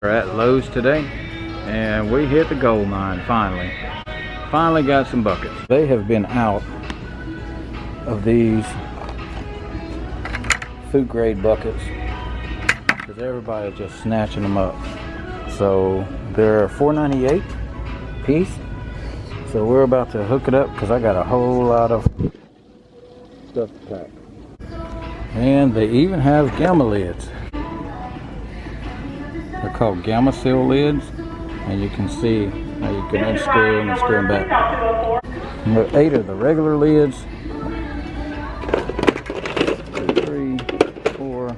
We're at Lowe's today and we hit the gold mine finally. Finally got some buckets. They have been out of these food grade buckets because everybody's just snatching them up. So they're $4.98 a piece. So we're about to hook it up because I got a whole lot of stuff to pack. And they even have gamma lids. They're called gamma seal lids, and you can see how you can unscrew them and screw them back. And there are 8 of the regular lids. 2, 3, 4,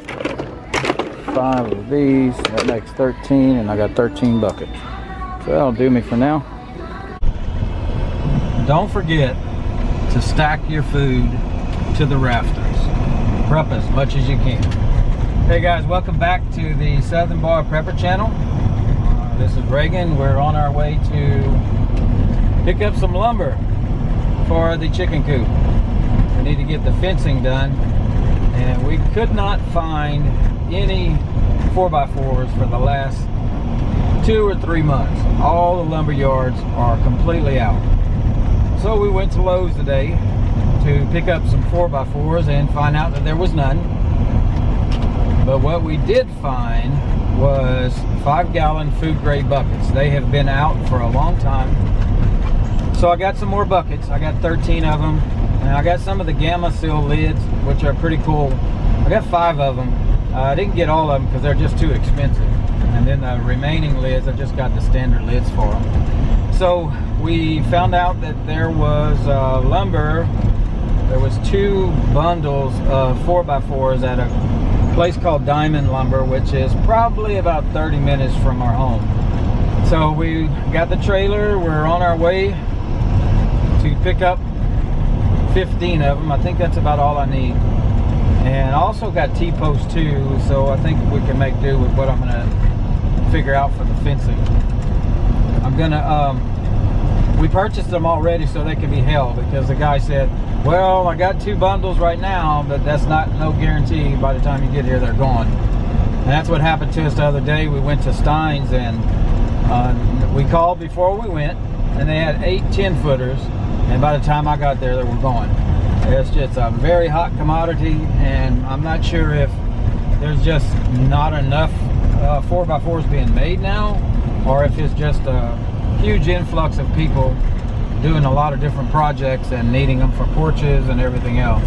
5 of these. That makes 13, and I got 13 buckets. So that'll do me for now. Don't forget to stack your food to the rafters. Prep as much as you can. Hey guys, welcome back to the Southern Bar Prepper channel. This is Reagan. We're on our way to pick up some lumber for the chicken coop. We need to get the fencing done, and we could not find any 4x4s for the last 2 or 3 months. All the lumber yards are completely out. So we went to Lowe's today to pick up some 4x4s and find out that there was none. But what we did find was 5-gallon food grade buckets. They have been out for a long time. So I got some more buckets. I got 13 of them. And I got some of the gamma seal lids, which are pretty cool. I got 5 of them. I didn't get all of them because they're just too expensive. And then the remaining lids, I just got the standard lids for them. So we found out that there was lumber. There was 2 bundles of 4x4s at a place called Diamond Lumber, which is probably about 30 minutes from our home. So we got the trailer. We're on our way to pick up 15 of them. I think that's about all I need. And I also got T-posts too, so I think we can make do with what I'm gonna figure out for the fencing. I'm gonna we purchased them already so they can be held, because the guy said, well, I got 2 bundles right now, but that's no guarantee by the time you get here they're gone. And that's what happened to us the other day. We went to Stein's and we called before we went, and they had 8 10-footers, and by the time I got there they were gone. It's just a very hot commodity, and I'm not sure if there's just not enough 4x4s being made now, or if it's just a huge influx of people doing a lot of different projects and needing them for porches and everything else.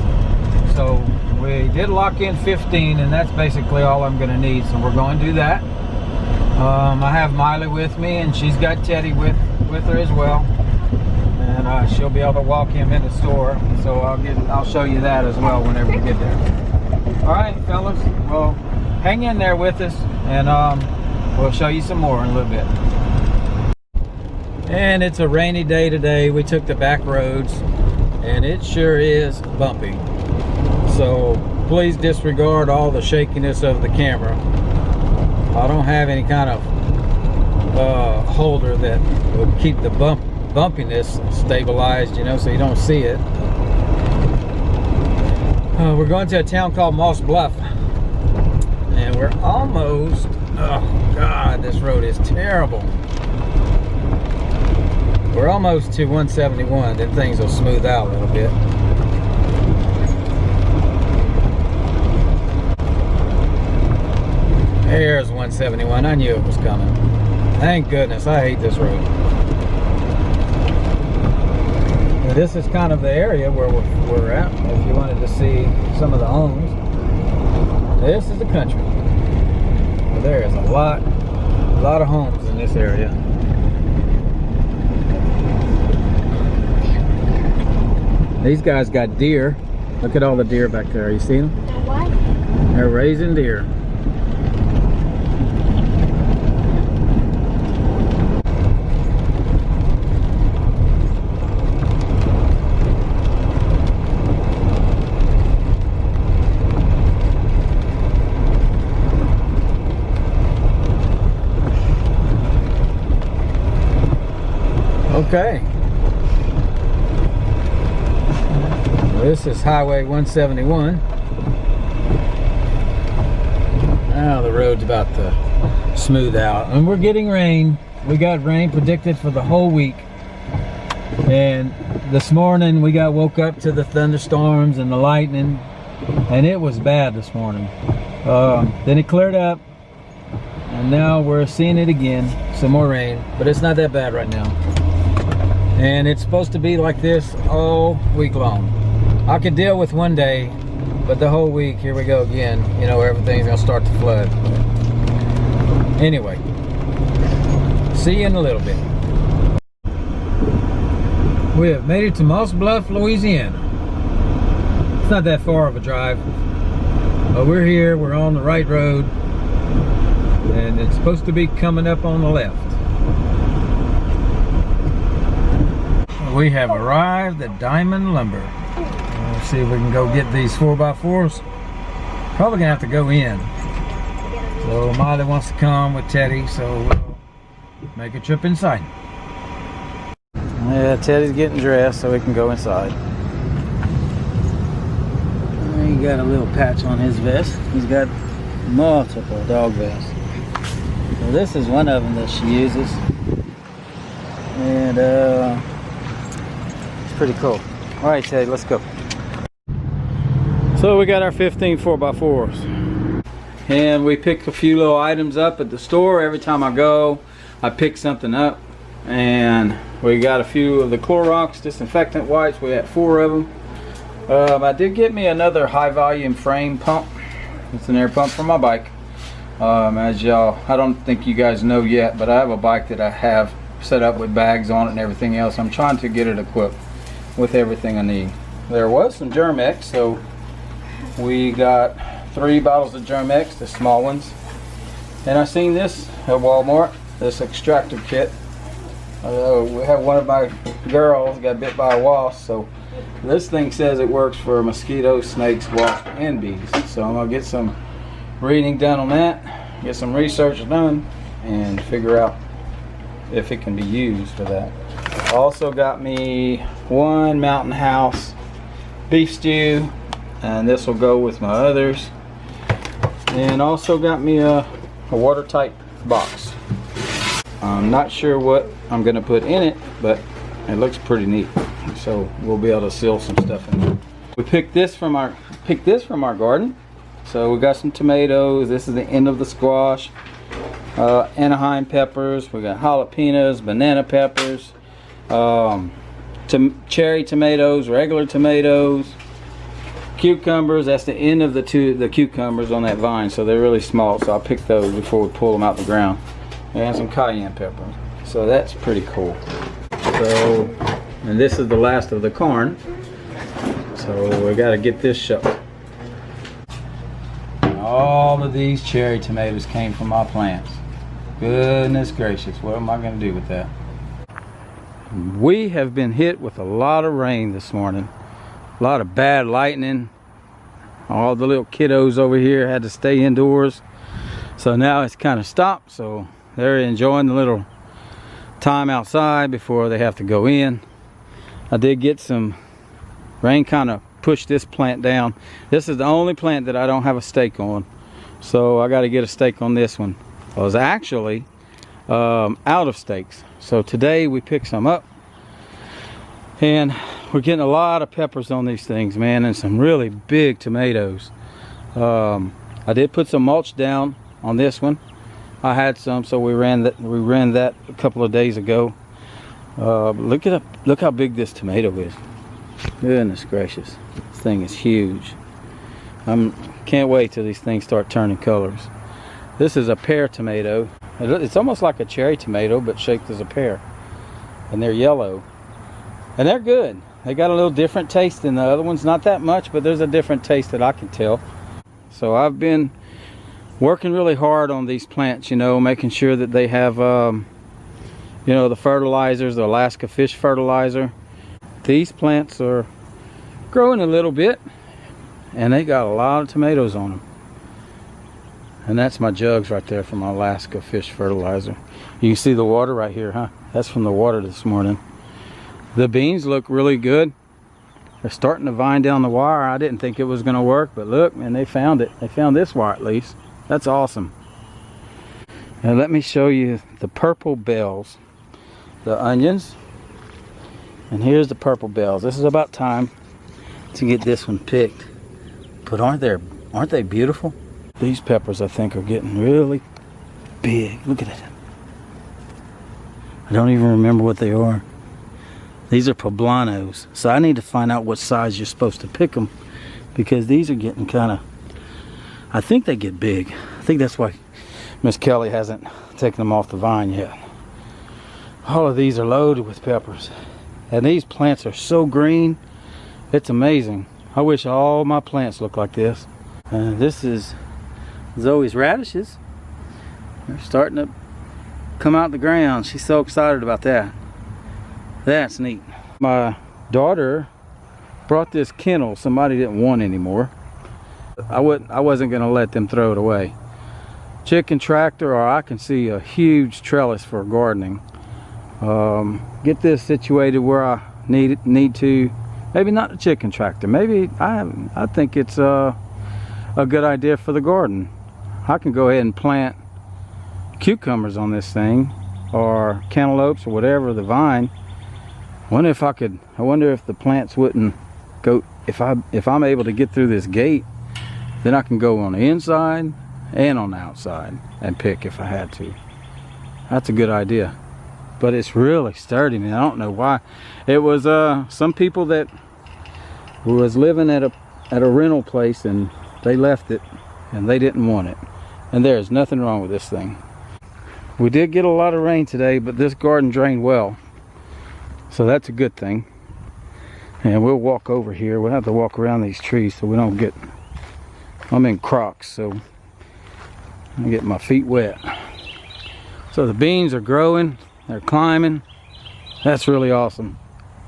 So we did lock in 15, and that's basically all I'm going to need. So we're going to do that. I have Miley with me, and she's got Teddy with her as well, and she'll be able to walk him in the store. So I'll show you that as well whenever we get there. All right, fellas. Well, hang in there with us, and we'll show you some more in a little bit. And it's a rainy day today. We took the back roads, and it sure is bumpy. So please disregard all the shakiness of the camera. I don't have any kind of holder that will keep the bumpiness stabilized, you know, so you don't see it. We're going to a town called Moss Bluff, and we're almost, oh God, this road is terrible. We're almost to 171, then things will smooth out a little bit. There's 171, I knew it was coming. Thank goodness, I hate this road. Now, this is kind of the area where we're at, if you wanted to see some of the homes. This is the country. There is a lot of homes in this area. These guys got deer. Look at all the deer back there. You see them? What? They're raising deer. Okay. This is Highway 171. Now the road's about to smooth out. And we're getting rain. We got rain predicted for the whole week. And this morning we got woke up to the thunderstorms and the lightning, and it was bad this morning. Then it cleared up, and now we're seeing it again, some more rain, but it's not that bad right now. And it's supposed to be like this all week long. I could deal with one day, but the whole week, here we go again, you know, everything's gonna start to flood. Anyway, see you in a little bit. We have made it to Moss Bluff, Louisiana. It's not that far of a drive, but we're here, we're on the right road, and it's supposed to be coming up on the left. We have arrived at Diamond Lumber. Let's see if we can go get these 4x4s. Probably gonna have to go in. So Miley wants to come with Teddy, so we'll make a trip inside. Yeah, Teddy's getting dressed so we can go inside. He got a little patch on his vest. He's got multiple dog vests. So this is one of them that she uses. And it's pretty cool. All right, Teddy, let's go. So we got our 15 4x4s. And we picked a few little items up at the store. Every time I go, I pick something up. And we got a few of the Clorox disinfectant wipes. We had 4 of them. I did get me another high volume frame pump. It's an air pump for my bike. As y'all, I don't think you guys know yet, but I have a bike that I have set up with bags on it and everything else. I'm trying to get it equipped with everything I need. There was some Germ-X, so we got 3 bottles of Germ-X, the small ones. And I seen this at Walmart, this extractor kit. We have one of my girls got bit by a wasp, so this thing says it works for mosquitoes, snakes, wasps, and bees. So I'm gonna get some reading done on that, get some research done, and figure out if it can be used for that. Also got me 1 Mountain House beef stew, and this will go with my others. And also got me a watertight box. I'm not sure what I'm gonna put in it, but it looks pretty neat. So we'll be able to seal some stuff in there. We picked this from our garden. So we got some tomatoes. This is the end of the squash. Anaheim peppers. We got jalapenos, banana peppers, cherry tomatoes, regular tomatoes, cucumbers. That's the end of the cucumbers on that vine. So they're really small. So I picked those before we pull them out the ground. And some cayenne pepper. So that's pretty cool. So, and this is the last of the corn. So we got to get this shoveled. All of these cherry tomatoes came from my plants. Goodness gracious, what am I going to do with that? We have been hit with a lot of rain this morning. A lot of bad lightning. All the little kiddos over here had to stay indoors. So now it's kind of stopped. So they're enjoying the little time outside before they have to go in. I did get some rain, kind of pushed this plant down. This is the only plant that I don't have a stake on, so I got to get a stake on this one. I was actually out of stakes, so today we picked some up, and we're getting a lot of peppers on these things, man, and some really big tomatoes. I did put some mulch down on this one. I had some, so we ran that a couple of days ago. Look how big this tomato is. Goodness gracious, this thing is huge. Can't wait till these things start turning colors. This is a pear tomato. It's almost like a cherry tomato, but shaped as a pear. And they're yellow, and they're good. They got a little different taste than the other ones. Not that much, but there's a different taste that I can tell. So I've been working really hard on these plants, you know, making sure that they have you know, the fertilizers, the Alaska fish fertilizer. These plants are growing a little bit, and they got a lot of tomatoes on them. And that's my jugs right there from my Alaska fish fertilizer. You can see the water right here, huh? That's from the water this morning. The beans look really good. They're starting to vine down the wire. I didn't think it was going to work, but look, man, they found it. They found this wire at least. That's awesome. Now let me show you the purple bells, the onions. And here's the purple bells. This is about time to get this one picked. But aren't they beautiful? These peppers, I think, are getting really big. Look at it. I don't even remember what they are. These are poblanos. So I need to find out what size you're supposed to pick them, because these are getting kind of, I think they get big. I think that's why Miss Kelly hasn't taken them off the vine yet. All of these are loaded with peppers. And these plants are so green. It's amazing. I wish all my plants looked like this. This is Zoe's radishes. They're starting to come out the ground. She's so excited about that. That's neat. My daughter brought this kennel somebody didn't want anymore. I wasn't gonna let them throw it away. Chicken tractor, or I can see a huge trellis for gardening. Get this situated where I need to. Maybe not the chicken tractor. Maybe I think it's a good idea for the garden. I can go ahead and plant cucumbers on this thing, or cantaloupes, or whatever, the vine. I wonder if the plants wouldn't go, if I'm able to get through this gate, then I can go on the inside and on the outside and pick if I had to. That's a good idea. But it's really sturdy, man. I don't know why. It was some people that was living at a rental place, and they left it and they didn't want it. And there's nothing wrong with this thing. We did get a lot of rain today, but this garden drained well, so that's a good thing. And we'll walk over here. We'll have to walk around these trees so we don't get, I'm in Crocs, so I get my feet wet. So the beans are growing, they're climbing. That's really awesome.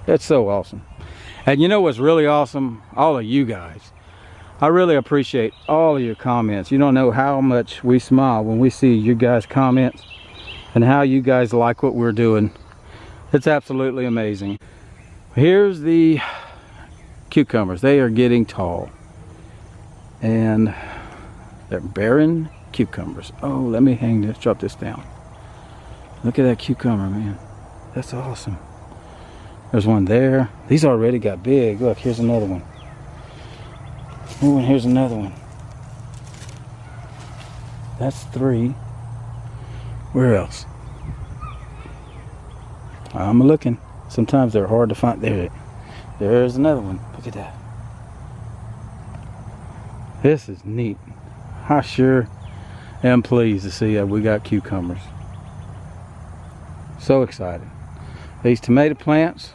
It's so awesome. And you know what's really awesome? All of you guys. I really appreciate all of your comments. You don't know how much we smile when we see you guys' comments and how you guys like what we're doing. It's absolutely amazing. Here's the cucumbers. They are getting tall, and they're bearing cucumbers. Oh, let me drop this down. Look at that cucumber, man. That's awesome. There's one there. These already got big. Look, here's another one. Oh, and here's another one. That's 3. Where else? I'm looking. Sometimes they're hard to find. There's another one. Look at that. This is neat. I sure am pleased to see that we got cucumbers. So excited. These tomato plants,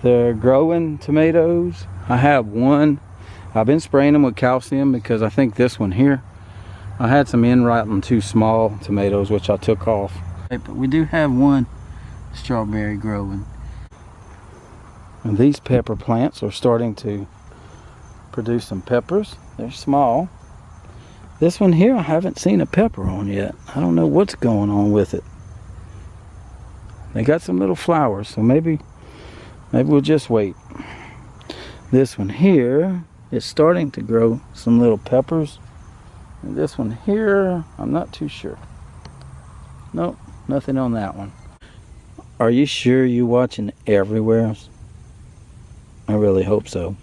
they're growing tomatoes. I have one. I've been spraying them with calcium because I think this one here, I had some in-rotten too small tomatoes, which I took off. But we do have one strawberry growing. And these pepper plants are starting to produce some peppers. They're small. This one here I haven't seen a pepper on yet. I don't know what's going on with it. They got some little flowers, so maybe we'll just wait. This one here is starting to grow some little peppers. And this one here, I'm not too sure. Nope, nothing on that one. Are you sure you're watching everywhere? I really hope so.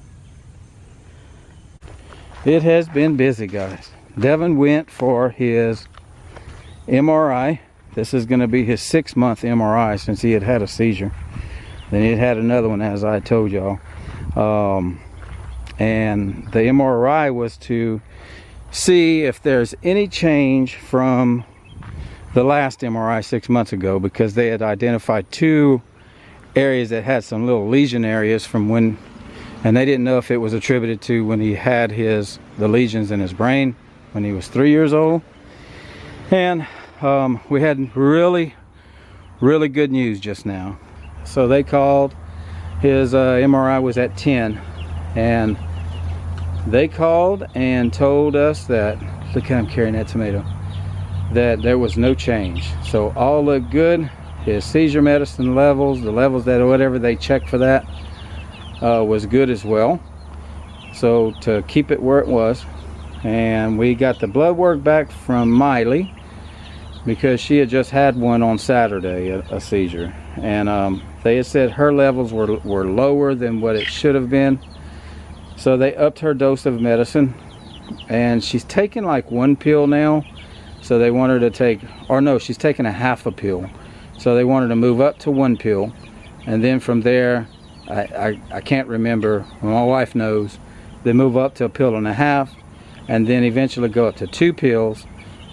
It has been busy, guys. Devin went for his MRI. This is going to be his 6-month MRI since he had a seizure. Then he had another one, as I told y'all. And the MRI was to see if there's any change from the last MRI 6 months ago, because they had identified 2 areas that had some little lesion areas from when, and they didn't know if it was attributed to when he had the lesions in his brain when he was 3 years old. And we had really good news just now. So they called, his MRI was at 10, and they called and told us that, look at him carrying that tomato, that there was no change. So all looked good. His seizure medicine levels, the levels that whatever they checked for that, was good as well. So to keep it where it was. And we got the blood work back from Miley, because she had just had one on Saturday, a seizure, and they had said her levels were lower than what it should have been, so they upped her dose of medicine, and she's taking like 1 pill now, so they want her to take, or no, she's taking a half a pill, so they want her to move up to 1 pill, and then from there, I can't remember, my wife knows, they move up to 1.5 pills, and then eventually go up to 2 pills,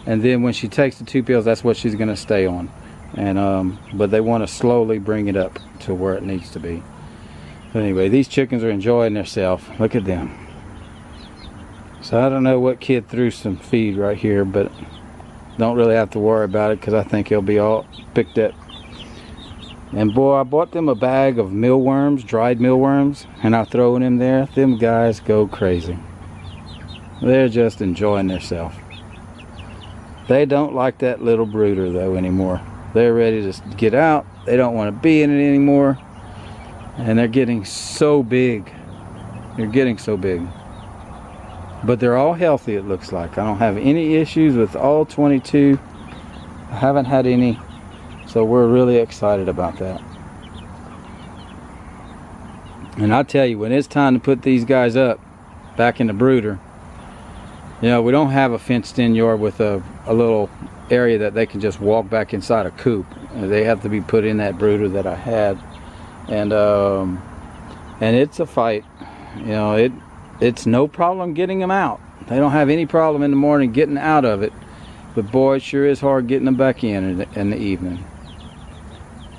and then when she takes the 2 pills, that's what she's going to stay on. And but they want to slowly bring it up to where it needs to be. But anyway, these chickens are enjoying themselves. Look at them. So I don't know what kid threw some feed right here, but don't really have to worry about it because I think he'll be all picked up. And boy, I bought them a bag of mealworms, dried mealworms, and I throw it in there. Them guys go crazy. They're just enjoying themselves. They don't like that little brooder though anymore. They're ready to get out. They don't want to be in it anymore. And they're getting so big. They're getting so big. But they're all healthy, it looks like. I don't have any issues with all 22. I haven't had any. So we're really excited about that. And I tell you, when it's time to put these guys up back in the brooder, you know, we don't have a fenced in yard with a little area that they can just walk back inside a coop. They have to be put in that brooder that I had. And it's a fight. You know, it's no problem getting them out. They don't have any problem in the morning getting out of it. But boy, it sure is hard getting them back in the evening.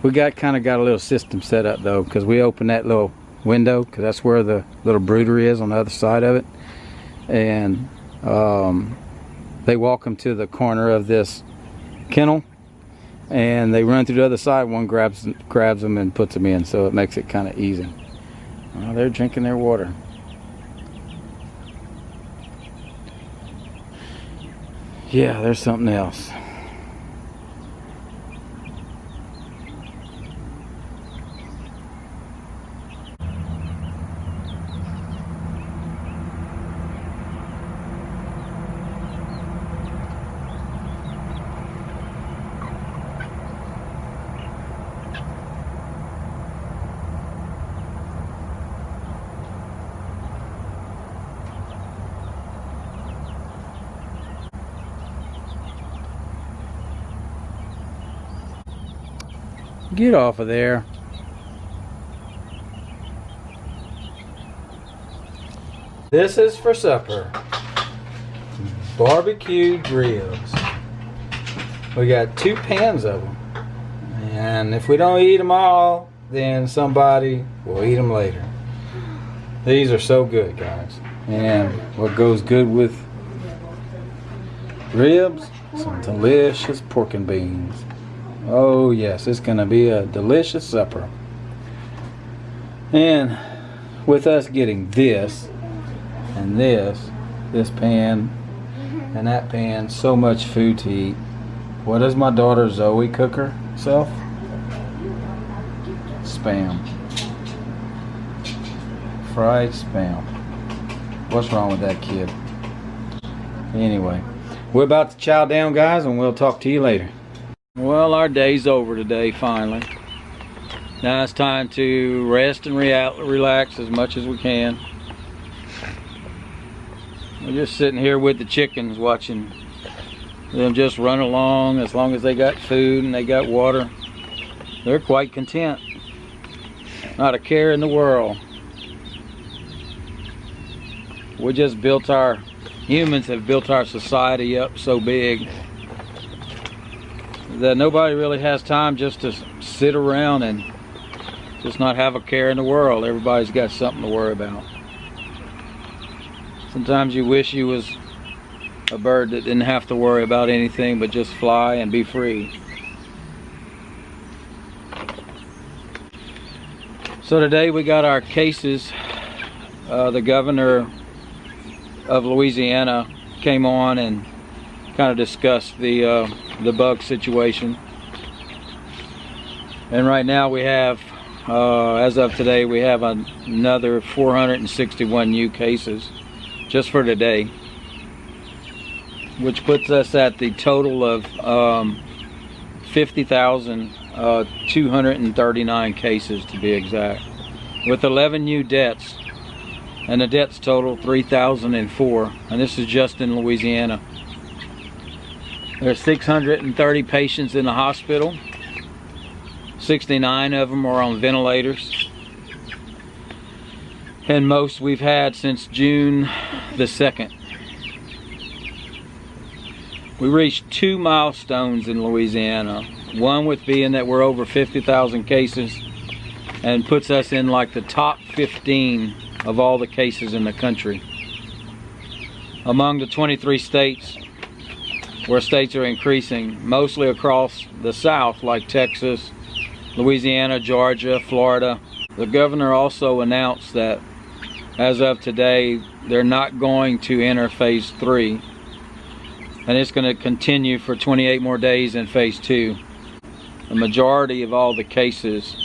We kind of got a little system set up though, because we open that little window, because that's where the little brooder is on the other side of it. And they walk them to the corner of this kennel, and they run through the other side. One grabs them and puts them in, so it makes it kind of easy. Well, they're drinking their water. Yeah, there's something else. Get off of there. This is for supper. Barbecued ribs. We got 2 pans of them. And if we don't eat them all, then somebody will eat them later. These are so good, guys. And what goes good with ribs? Some delicious pork and beans. Oh yes, it's gonna be a delicious supper. And with us getting this and this pan and that pan, so much food to eat. What does my daughter Zoe cook herself? Spam. Fried spam. What's wrong with that kid? Anyway, we're about to chow down, guys, and we'll talk to you later. Well, our day's over today, finally. Now it's time to rest and relax as much as we can. We're just sitting here with the chickens, watching them just run along. As long as they got food and they got water, they're quite content. Not a care in the world. We just humans have built our society up so big that nobody really has time just to sit around and just not have a care in the world. Everybody's got something to worry about. Sometimes you wish you was a bird that didn't have to worry about anything but just fly and be free. So today we got our cases. The governor of Louisiana came on and kind of discussed the bug situation. And right now we have, as of today, we have another 461 new cases just for today. which puts us at the total of 50,239 cases to be exact, with 11 new deaths, and the deaths total 3,004, and this is just in Louisiana. There's 630 patients in the hospital. 69 of them are on ventilators, and most we've had since June the 2nd. We reached 2 milestones in Louisiana. One with being that we're over 50,000 cases, and puts us in like the top 15 of all the cases in the country. Among the 23 states where states are increasing, mostly across the South like Texas, Louisiana, Georgia, Florida. The governor also announced that as of today, they're not going to enter phase 3, and it's going to continue for 28 more days in phase 2. The majority of all the cases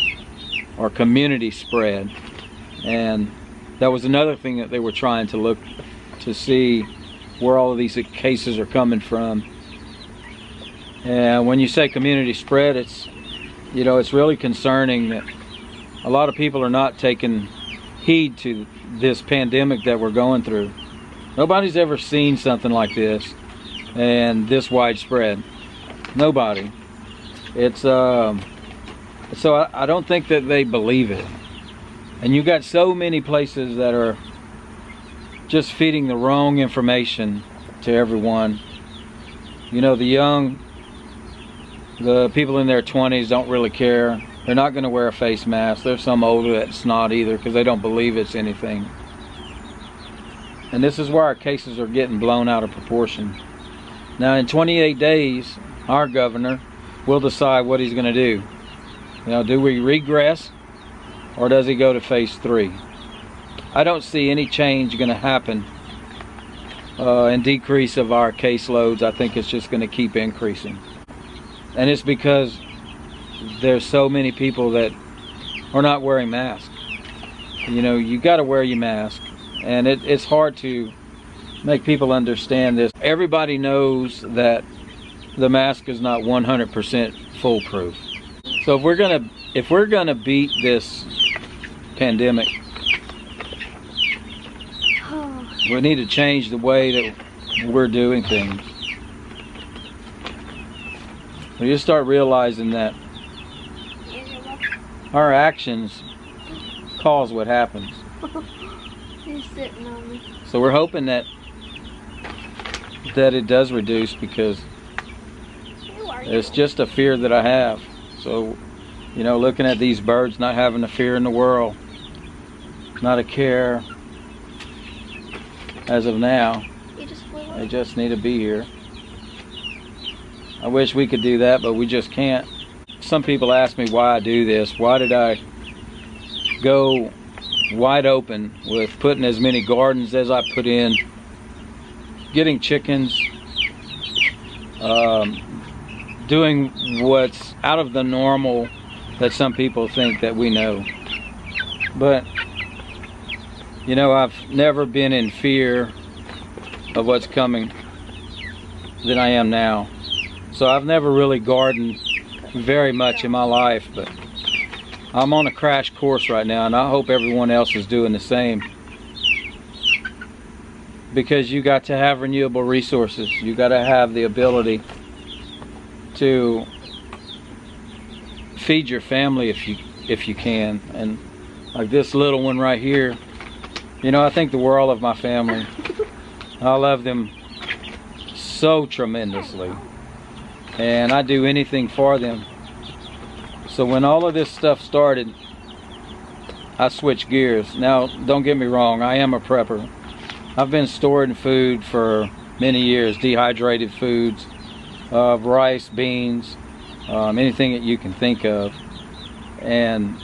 are community spread, and that was another thing that they were trying to look to see where all of these cases are coming from. And when you say community spread, it's really concerning that a lot of people are not taking heed to this pandemic that we're going through. Nobody's ever seen something like this and this widespread. Nobody. It's so I don't think that they believe it. And you got so many places that are just feeding the wrong information to everyone. You know, the young, the people in their 20s don't really care. They're not going to wear a face mask. There's some older that's not either, because they don't believe it's anything. And this is where our cases are getting blown out of proportion. Now in 28 days, our governor will decide what he's going to do. You know, do we regress, or does he go to phase 3? I don't see any change going to happen in decrease of our caseloads. I think it's just going to keep increasing. And it's because there's so many people that are not wearing masks. You know, you got to wear your mask, and it's hard to make people understand this. Everybody knows that the mask is not 100% foolproof. So if we're gonna beat this pandemic, we need to change the way that we're doing things. We just start realizing that our actions cause what happens. He's sitting on me. So we're hoping that it does reduce, because it's just a fear that I have. So, you know, looking at these birds not having a fear in the world, not a care as of now. They just need to be here. I wish we could do that, but we just can't. Some people ask me why I do this. Why did I go wide open with putting as many gardens as I put in, getting chickens, doing what's out of the normal that some people think that we know. But, you know, I've never been in fear of what's coming than I am now. So I've never really gardened very much in my life, but I'm on a crash course right now, and I hope everyone else is doing the same. Because you got to have renewable resources. You got to have the ability to feed your family if you can. And like this little one right here, you know, I think the world of my family. I love them so tremendously, and I do anything for them. So when all of this stuff started, I switched gears. Now, don't get me wrong, I am a prepper. I've been storing food for many years, dehydrated foods, rice, beans, anything that you can think of. And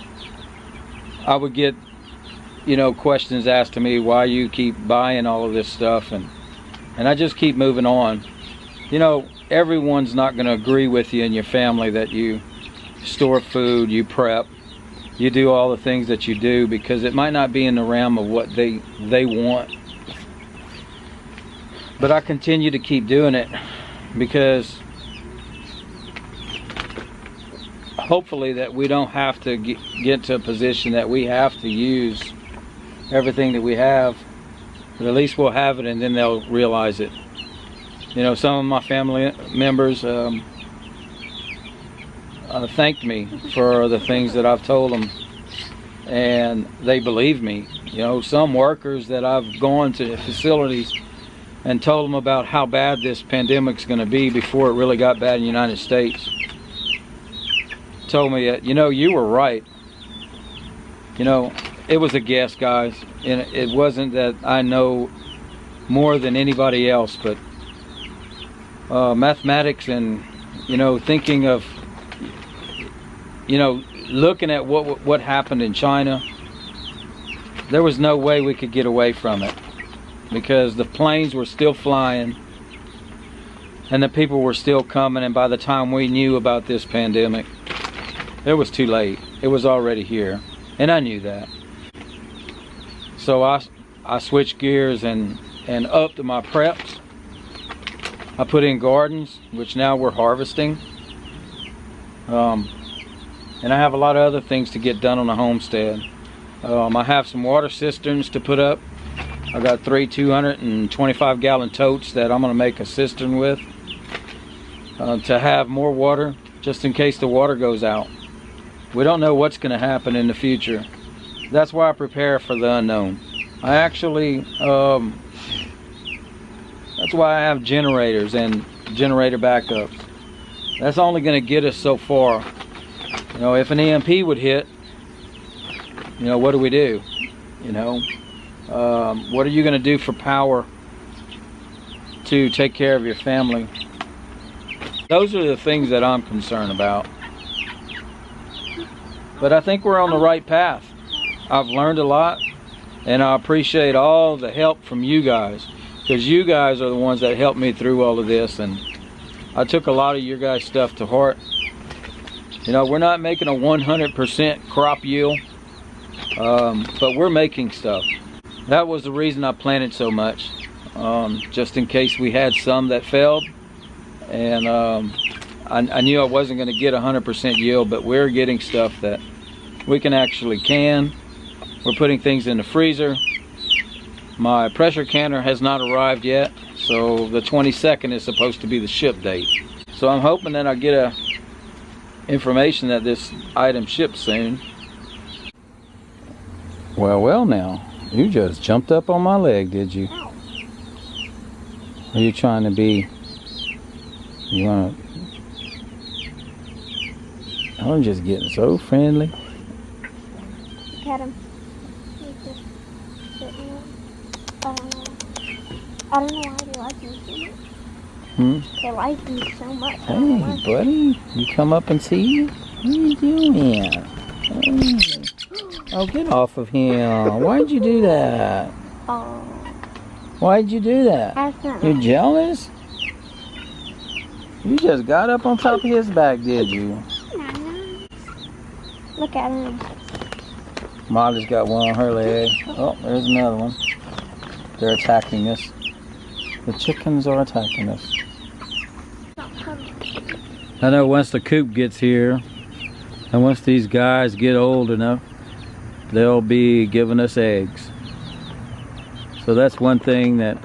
I would get, you know, questions asked to me why you keep buying all of this stuff, and I just keep moving on. You know, everyone's not going to agree with you in your family that you store food, you prep, you do all the things that you do, because it might not be in the realm of what they want. But I continue to keep doing it because hopefully that we don't have to get to a position that we have to use everything that we have, but at least we'll have it and then they'll realize it. You know, some of my family members thanked me for the things that I've told them, and they believe me. You know, some workers that I've gone to facilities and told them about how bad this pandemic's going to be before it really got bad in the United States told me that, you know, you were right. You know, it was a guess, guys, and it wasn't that I know more than anybody else, but mathematics and, you know, thinking of, you know, looking at what happened in China, there was no way we could get away from it because the planes were still flying and the people were still coming, and by the time we knew about this pandemic, it was too late. It was already here, and I knew that. So I switched gears and upped my preps. I put in gardens, which now we're harvesting. And I have a lot of other things to get done on the homestead. I have some water cisterns to put up. I got 3 225-gallon totes that I'm going to make a cistern with to have more water just in case the water goes out. We don't know what's going to happen in the future. That's why I prepare for the unknown. I actually, that's why I have generators and generator backups. That's only going to get us so far. You know, if an EMP would hit, you know, what do we do? You know, what are you going to do for power to take care of your family? Those are the things that I'm concerned about. But I think we're on the right path. I've learned a lot, and I appreciate all the help from you guys, because you guys are the ones that helped me through all of this, and I took a lot of your guys' stuff to heart. You know, we're not making a 100% crop yield, but we're making stuff. That was the reason I planted so much, just in case we had some that failed, and I knew I wasn't going to get 100% yield, but we're getting stuff that we can actually can. We're putting things in the freezer. My pressure canner has not arrived yet, so the 22nd is supposed to be the ship date. So I'm hoping that I get information that this item ships soon. Well now, you just jumped up on my leg, did you? Are you trying to be, you wanna, I'm just getting so friendly. Look at him. He's just sitting there. I don't know why they like me so much. They like me so much. Hey, buddy. You come up and see? What are you doing? Hey. Oh, get off of him. Why'd you do that? Oh. Why'd you do that? You're jealous? You just got up on top of his back, did you? Look at him. Molly's got one on her leg. Oh, there's another one. They're attacking us. The chickens are attacking us. I know once the coop gets here, and once these guys get old enough, they'll be giving us eggs. So that's one thing that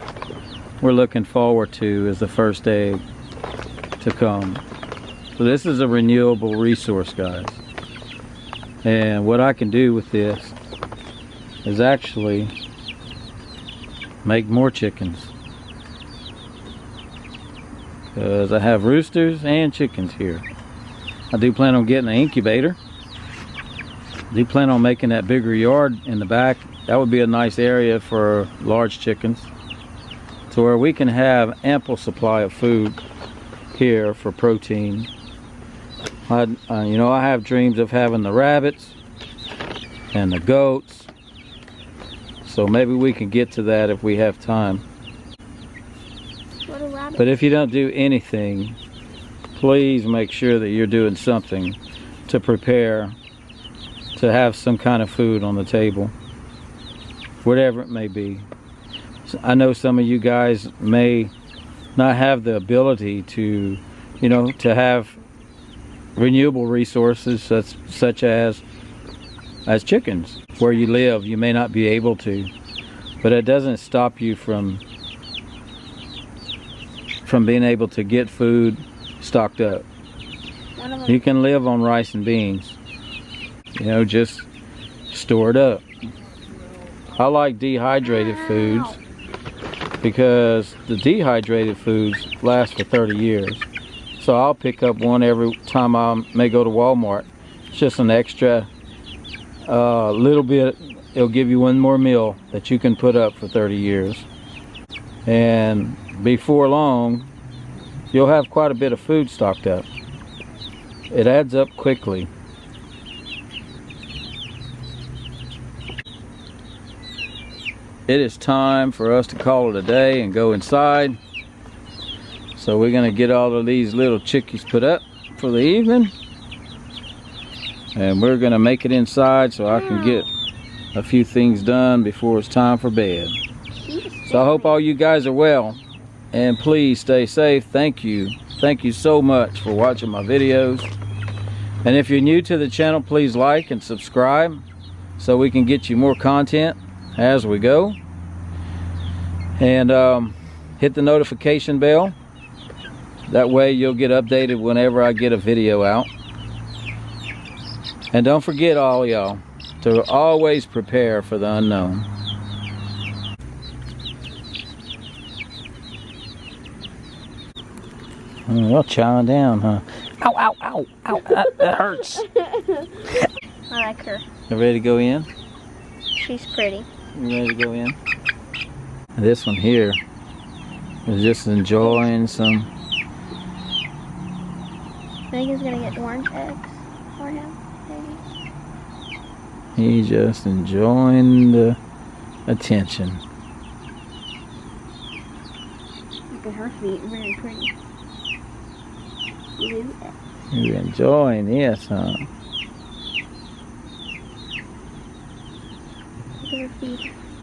we're looking forward to, is the first egg to come. So this is a renewable resource, guys. And what I can do with this is actually make more chickens, because I have roosters and chickens here. I do plan on getting an incubator. I do plan on making that bigger yard in the back. That would be a nice area for large chickens, to where we can have ample supply of food here for protein. You know, I have dreams of having the rabbits and the goats, so maybe we can get to that if we have time. But if you don't do anything, please make sure that you're doing something to prepare to have some kind of food on the table, whatever it may be. I know some of you guys may not have the ability to, you know, to have renewable resources such as chickens. Where you live, you may not be able to, but it doesn't stop you from being able to get food stocked up. You can live on rice and beans, you know, just store it up. I like dehydrated foods because the dehydrated foods last for 30 years. So I'll pick up one every time I may go to Walmart. It's just an extra little bit. It'll give you one more meal that you can put up for 30 years. And before long, you'll have quite a bit of food stocked up. It adds up quickly. It is time for us to call it a day and go inside. So we're gonna get all of these little chickies put up for the evening. And we're gonna make it inside so I can get a few things done before it's time for bed. So I hope all you guys are well. And please stay safe. Thank you. Thank you so much for watching my videos. And if you're new to the channel, please like and subscribe so we can get you more content as we go. And hit the notification bell. That way you'll get updated whenever I get a video out. And don't forget, all y'all, to always prepare for the unknown. You're chowing down, huh? Ow, ow, ow, ow, that hurts. I like her. You ready to go in? She's pretty. You ready to go in? This one here is just enjoying some. I think he's gonna get orange eggs for him, maybe. He's just enjoying the attention. Look at her feet, very pretty. You're enjoying this, huh? Look at her feet.